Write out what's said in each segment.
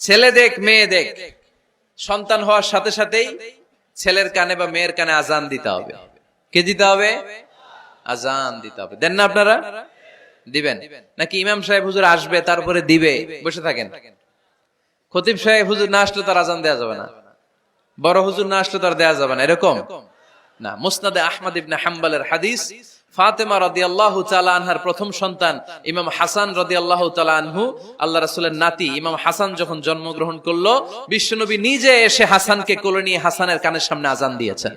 ছেলে দেখ মেয়ে দেখ, সন্তান হওয়ার সাথে সাথেই ছেলের কানে বা মেয়ের কানে আজান দিতে হবে। কে দিতে হবে? আজান দিতে হবে। দেন না আপনারা? দিবেন নাকি ইমাম সাহেব হুজুর আসবে তারপরে দিবে বসে থাকেন? খতিব সাহেব হুজুর না আসলে তার আজান দেওয়া যাবে না, বড় হুজুর না আসলে তার দেওয়া যাবে না, এরকম না। মুসনাদে আহমদ ইবনে হাম্বলের হাদিস, ফাতেমা রাদিয়াল্লাহু তাআলা আনহার প্রথম সন্তান ইমাম হাসান রাদিয়াল্লাহু তাআলা আনহু, আল্লাহ রাসূলের নাতি ইমাম হাসান যখন জন্মগ্রহণ করলো, বিশ্বনবী নিজে এসে হাসানকে কোলে নিয়ে হাসানের কানের সামনে আজান দিয়েছেন।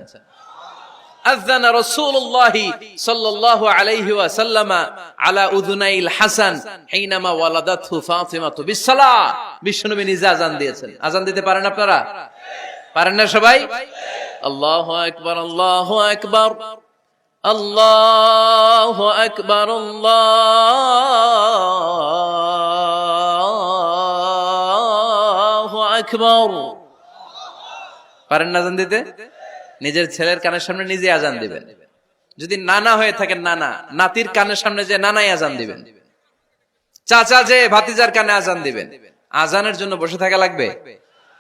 আযানা রাসূলুল্লাহ সাল্লাল্লাহু আলাইহি ওয়াসাল্লাম আলা উযুনাইল হাসান হিনামা ওয়ালাদাতহু ফাতিমাতু বিসসালাহ। বিশ্বনবী নিজে আজান দিয়েছেন। আজান দিতে পারেন আপনারা? পারেন না সবাই? আল্লাহু আকবার, আল্লাহু আকবার, আল্লাহু আকবার, আল্লাহু আকবার। পারেন না আজান দিতে? নিজের ছেলের কানের সামনে নিজে আজান দিবেন। যদি নানা হয়ে থাকেন, নানা নাতির কানের সামনে যে নানাই আজান দিবেন, চাচা যে ভাতিজার কানে আজান দিবেন। আজানের জন্য বসে থাকা লাগবে?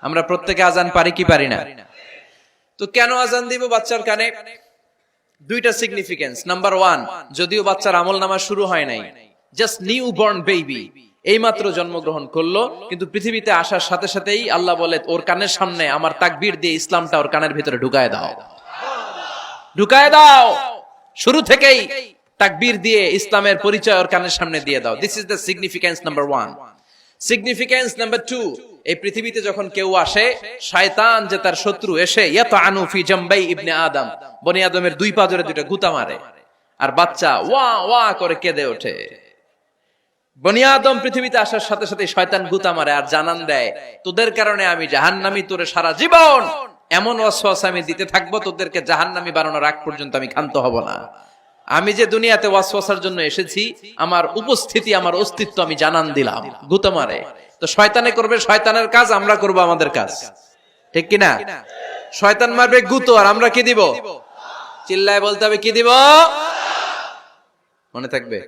আমরা প্রত্যেকে আজান পারি কি পারি না? তো কেন আজান দিব বাচ্চার কানে? দুইটা সিগনিফিকেন্স। নাম্বার ওয়ান, যদিও বাচ্চার আমল নামা শুরু হয় নাই, জাস্ট নিউ বর্ন বেবি, এই মাত্র জন্মগ্রহণ করলো, কিন্তু পৃথিবীতে আসার সাথে সাথেই আল্লাহ বলে ওর কানের সামনে আমার তাকবীর দিয়ে ইসলামটা ওর কানের ভিতরে ঢুকায় দাও, ঢুকায় দাও। শুরু থেকেই তাকবীর দিয়ে ইসলামের পরিচয় ওর কানের সামনে দিয়ে দাও। This is the significance number one. Significance number two, এই পৃথিবীতে যখন কেউ আসে, শয়তান যে তার শত্রু এসে ইয়াতাআনু ফি জামবাই ইবনে আদম, বনি আদমের দুই পা ধরে দুইটা গুতা মারে, আর বাচ্চা ওয়া ওয়া করে কেঁদে ওঠে। বনি আদম পৃথিবীতে আসার সাথে সাথে শয়তান গুতা মারে আর জানান দেয়, তোদের কারণে আমি জাহান্নামী, তোরে সারা জীবন এমন ওয়াসওয়াসা আমি দিতে থাকবো, তোদেরকে জাহান্নামী বানানোর আগ পর্যন্ত আমি ক্ষান্ত হব না। আমি যে দুনিয়াতে ওয়াসওয়াসার জন্য এসেছি, আমার উপস্থিতি, আমার অস্তিত্ব আমি জানান দিলাম। গুতা মারে। তো শয়তানে করবে শয়তানের কাজ, আমরা করব আমাদের কাজ, ঠিক কিনা? শয়তান মারবে গুতো, আর আমরা কি দিব? চিল্লায় বলতে হবে কি দিব? মনে থাকবে।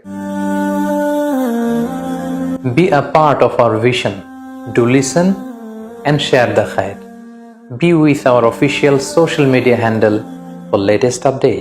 Be a part of our vision. Do listen and share the khair. Be with our official social media handle for latest updates.